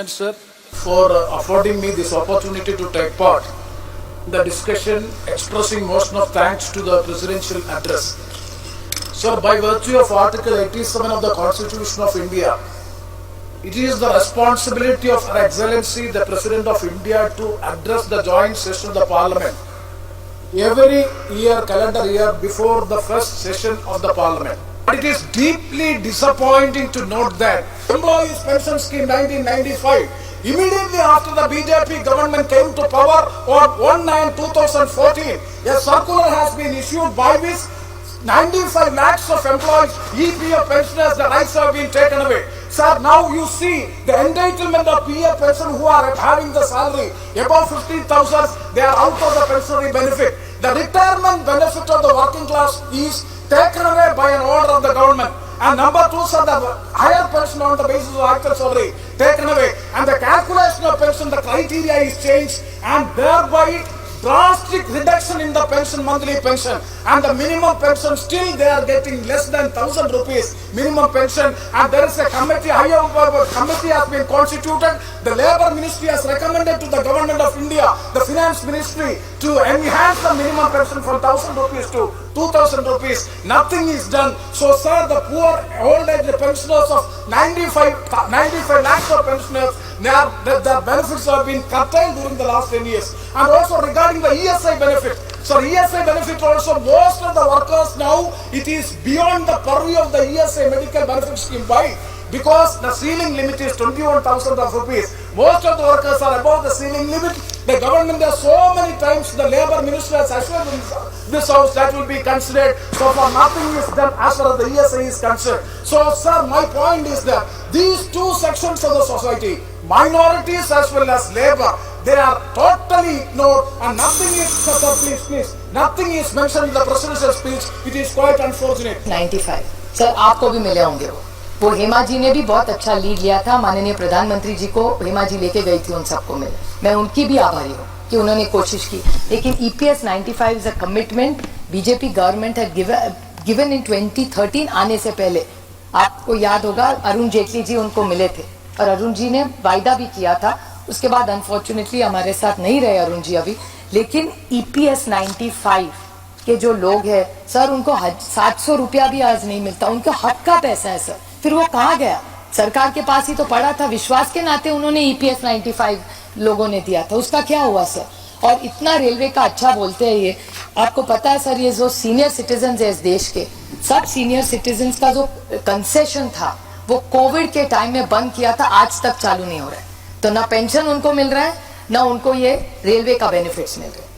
Sir, for affording me this opportunity to take part in the discussion, expressing motion of thanks to the presidential address. Sir, by virtue of Article 87 of the Constitution of India, it is the responsibility of Her Excellency the President of India to address the joint session of the Parliament every year, calendar year, before the first session of the Parliament. But it is deeply disappointing to note that Employees Pension Scheme 1995, immediately after the BJP government came to power on 1/9/2014, a circular has been issued by which 95 lakhs of employees, EPF pensioners, the rights have been taken away. Sir, now you see the entitlement of PF pension who are having the salary above 15,000, they are out of the pensionary benefit. The retirement benefit of the working class is taken away by an order of the government. And number two, sir, the higher pension on the basis of actual salary taken away. And the calculation of pension, the criteria is changed, and thereby drastic reduction in the pension, monthly pension, and the minimum pension still they are getting less than 1,000 rupees minimum pension. And there is a committee, higher committee has been constituted. The Labour Ministry has recommended to the Government of India, the Finance Ministry, to enhance the minimum pension from 1,000 rupees to 2,000 rupees. Nothing is done. So, sir, the poor old age pensioners of 95 lakhs of pensioners, their benefits have been curtailed during the last 10 years. And also regarding the ESI benefit, so ESI benefit also, most of the workers now, it is beyond the purview of the ESI medical benefit scheme. Why? Because the ceiling limit is 21,000 rupees. Most of the workers are above the ceiling limit. The government has so many times, the Labour Minister has assured this house that will be considered. So far nothing is done as far as the ESI is concerned. So, sir, my point is that these two sections of the society, minorities as well as Labour, they are totally ignored, and nothing is, sir, please, nothing is mentioned in the presidential speech. It is quite unfortunate. 95, sir आपको भी मिले होंगे वो हेमा जी ने भी बहुत अच्छा lead लिया था, माननीय प्रधानमंत्री जी को हेमा जी लेके गई थी, उन सबको मिले, मैं उनकी भी आभारी हूँ कि उन्होंने कोशिश की. लेकिन EPS 95 is a commitment BJP government had given in 2013. आने से पहले आपको याद होगा अरुण जेटली जी उनको मिले थे और अरुण जी ने वायदा भी किया था. उसके बाद अनफॉर्चुनेटली हमारे साथ नहीं रहे अरुण जी अभी. लेकिन EPS 95 के जो लोग हैं सर, उनको 700 रुपया भी आज नहीं मिलता, उनका हक का पैसा है सर. फिर वो कहाँ गया? सरकार के पास ही तो पड़ा था, विश्वास के नाते उन्होंने EPS 95 लोगों ने दिया था, उसका क्या हुआ सर? और इतना रेलवे का अच्छा बोलते हैं ये, आपको पता है सर, ये जो सीनियर सिटीजन है इस देश के, सब सीनियर सिटीजन का जो कंसेशन था वो कोविड के टाइम में बंद किया था, आज तक चालू नहीं हो रहा है. तो ना पेंशन उनको मिल रहा है, ना उनको ये रेलवे का बेनिफिट्स मिल रहे हैं.